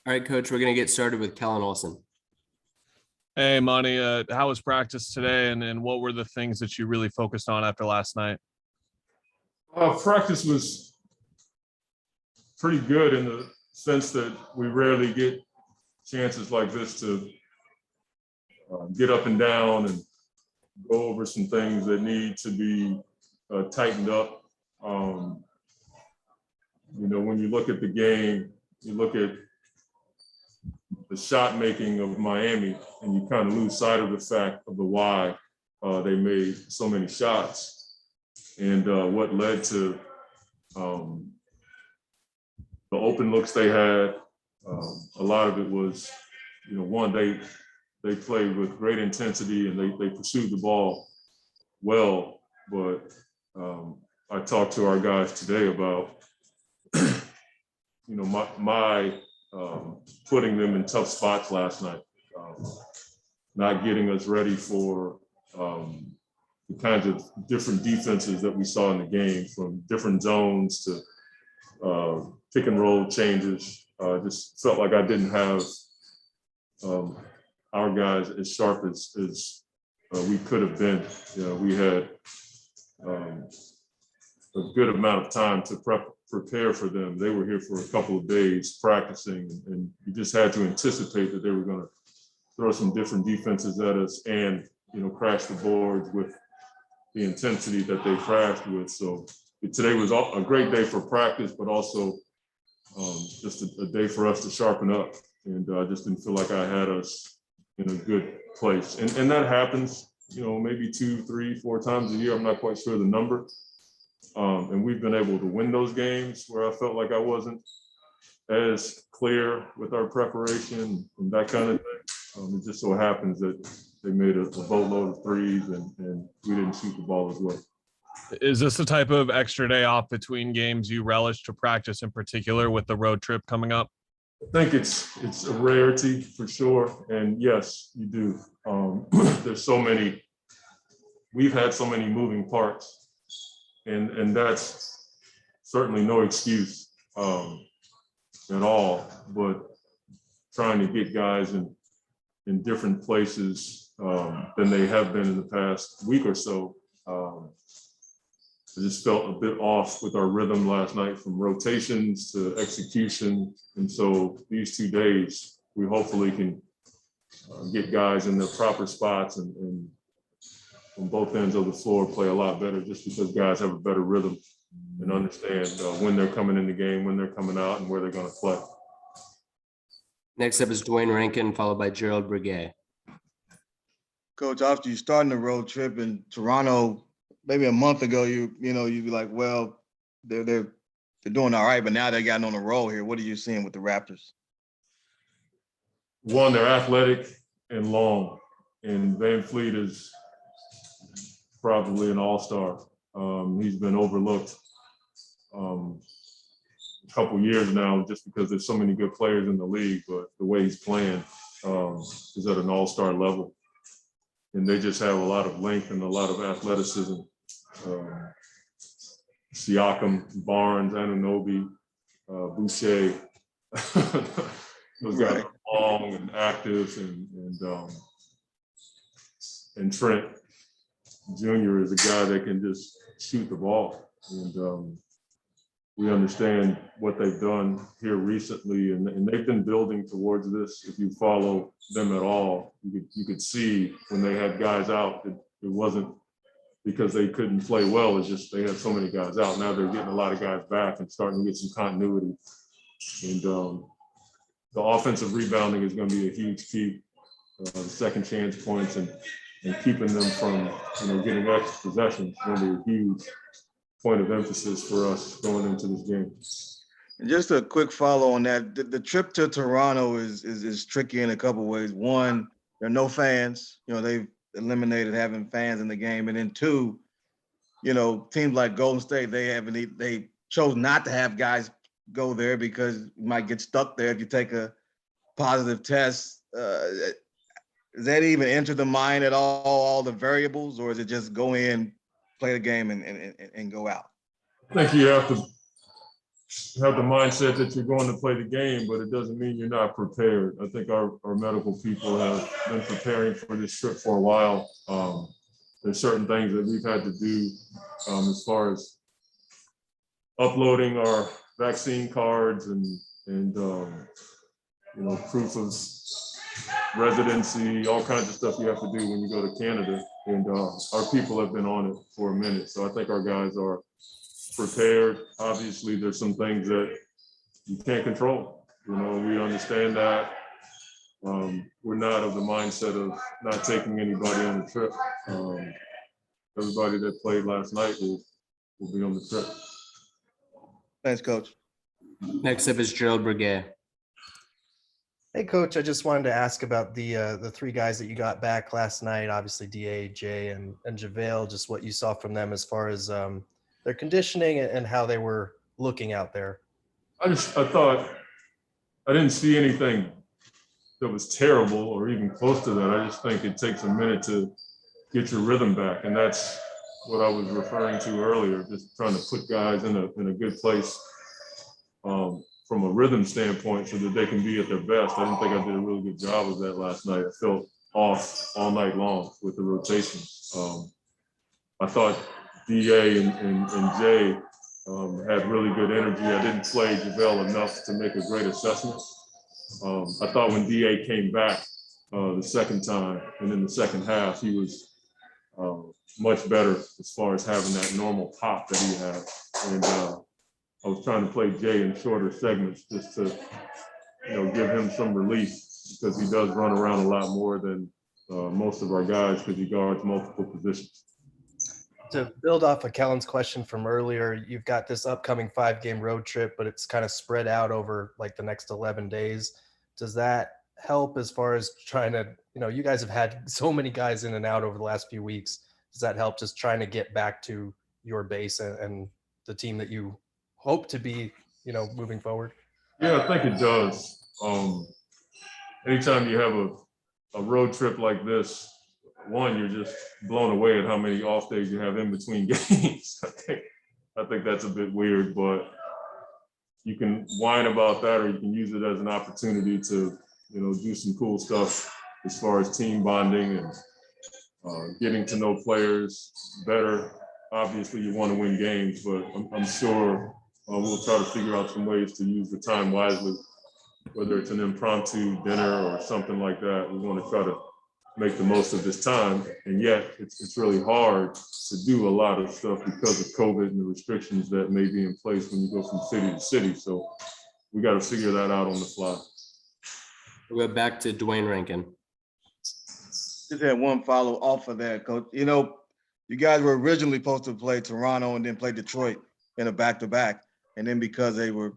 All right, Coach, we're going to get started with Kellen Olson. Hey, Monty, how was practice today, and what were the things that you really focused on after last night? Practice was pretty good in the sense that we rarely get chances like this to get up and down and go over some things that need to be tightened up. When you look at the game, you look at the shot making of Miami, and you kind of lose sight of the fact of the why they made so many shots and what led to the open looks they had. A lot of it was, one, they played with great intensity and they pursued the ball well. But I talked to our guys today about, my putting them in tough spots last night, not getting us ready for the kinds of different defenses that we saw in the game, from different zones to pick and roll changes. Just felt like I didn't have our guys as sharp as we could have been. We had a good amount of time to prepare for them. They were here for a couple of days practicing, and you just had to anticipate that they were going to throw some different defenses at us and, crash the boards with the intensity that they crashed with. So today was a great day for practice, but also just a day for us to sharpen up. And I just didn't feel like I had us in a good place. And that happens, maybe 2, 3, 4 times a year. I'm not quite sure the number. And we've been able to win those games where I felt like I wasn't as clear with our preparation and that kind of thing. It just so happens that they made a boatload of threes and we didn't shoot the ball as well. Is this the type of extra day off between games you relish to practice, in particular with the road trip coming up? I think it's a rarity for sure. And yes, you do. There's so many, we've had so many moving parts. And that's certainly no excuse at all, but trying to get guys in different places than they have been in the past week or so. I just felt a bit off with our rhythm last night, from rotations to execution. And so these 2 days, we hopefully can get guys in their proper spots and on both ends of the floor play a lot better, just because guys have a better rhythm and understand when they're coming in the game, when they're coming out, and where they're going to play. Next up is Dwayne Rankin, followed by Gerald Briguet. Coach, after you starting the road trip in Toronto, maybe a month ago, you'd be like, well, they're doing all right, but now they're getting on a roll here. What are you seeing with the Raptors? One, they're athletic and long, and Van Fleet is probably an all-star. He's been overlooked a couple years now just because there's so many good players in the league, but the way he's playing is at an all-star level. And they just have a lot of length and a lot of athleticism. Siakam, Barnes, Anunoby, Boucher, those guys are long and active, and Trent Jr. is a guy that can just shoot the ball. And we understand what they've done here recently, and they've been building towards this. If you follow them at all, you could see when they had guys out, it wasn't because they couldn't play well. It's just they had so many guys out. Now they're getting a lot of guys back and starting to get some continuity. And the offensive rebounding is going to be a huge key. The second chance points and keeping them from getting extra possessions is going to be a huge point of emphasis for us going into this game. And just a quick follow on that, the trip to Toronto is tricky in a couple of ways. One, there are no fans. They've eliminated having fans in the game. And then two, teams like Golden State, they chose not to have guys go there because you might get stuck there if you take a positive test. Does that even enter the mind at all the variables, or is it just go in, play the game, and go out? I think you have to have the mindset that you're going to play the game, but it doesn't mean you're not prepared. I think our medical people have been preparing for this trip for a while. There's certain things that we've had to do as far as uploading our vaccine cards and proof of residency, all kinds of stuff you have to do when you go to Canada. And our people have been on it for a minute. So I think our guys are prepared. Obviously, there's some things that you can't control. We understand that. We're not of the mindset of not taking anybody on the trip. Everybody that played last night will be on the trip. Thanks, Coach. Next up is Gerald Briguet. Hey, Coach, I just wanted to ask about the three guys that you got back last night, obviously DA, Jay, and JaVale, just what you saw from them as far as their conditioning and how they were looking out there. I thought I didn't see anything that was terrible or even close to that. I just think it takes a minute to get your rhythm back. And that's what I was referring to earlier, just trying to put guys in a good place from a rhythm standpoint so that they can be at their best. I didn't think I did a really good job of that last night. I felt off all night long with the rotation. I thought DA and Jay had really good energy. I didn't play JaVale enough to make a great assessment. I thought when DA came back the second time and in the second half, he was much better as far as having that normal pop that he had. And I was trying to play Jay in shorter segments just to, give him some relief because he does run around a lot more than most of our guys because he guards multiple positions. To build off of Kellen's question from earlier, you've got this upcoming 5-game road trip, but it's kind of spread out over like the next 11 days. Does that help as far as trying to, you guys have had so many guys in and out over the last few weeks. Does that help just trying to get back to your base and the team that you hope to be, moving forward? Yeah, I think it does. Anytime you have a road trip like this, one, you're just blown away at how many off days you have in between games. I think that's a bit weird, but you can whine about that or you can use it as an opportunity to, do some cool stuff as far as team bonding and getting to know players better. Obviously, you want to win games, but I'm sure we'll try to figure out some ways to use the time wisely, whether it's an impromptu dinner or something like that. We want to try to make the most of this time. And yet it's really hard to do a lot of stuff because of COVID and the restrictions that may be in place when you go from city to city. So we got to figure that out on the fly. We'll go back to Dwayne Rankin. Just had one follow off of that, Coach. You guys were originally supposed to play Toronto and then play Detroit in a back-to-back. And then because they were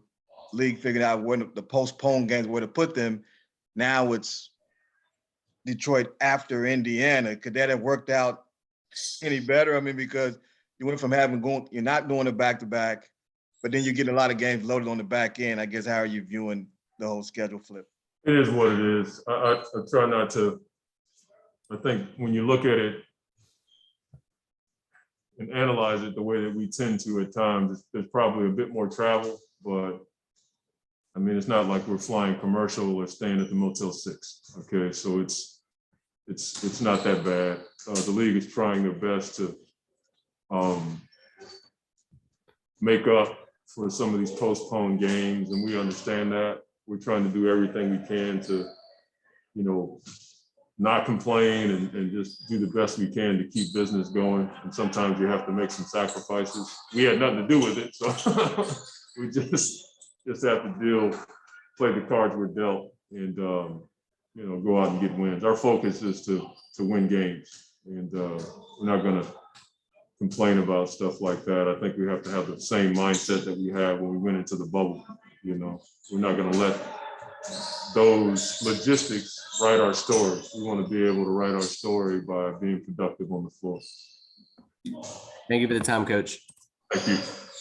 league figured out where the postponed games where to put them, now it's Detroit after Indiana. Could that have worked out any better? I mean, because you went from you're not doing a back-to-back, but then you get a lot of games loaded on the back end. I guess, how are you viewing the whole schedule flip? It is what it is. I try not to, I think when you look at it and analyze it the way that we tend to at times, there's probably a bit more travel, but I mean, it's not like we're flying commercial or staying at the Motel 6. Okay, so it's not that bad. The league is trying their best to make up for some of these postponed games, and we understand that. We're trying to do everything we can to, not complain and just do the best we can to keep business going. And sometimes you have to make some sacrifices. We had nothing to do with it, so we just have to play the cards we're dealt, and go out and get wins. Our focus is to win games, and we're not going to complain about stuff like that. I think we have to have the same mindset that we had when we went into the bubble. We're not going to let those logistics write our story. We want to be able to write our story by being productive on the floor. Thank you for the time, Coach. Thank you.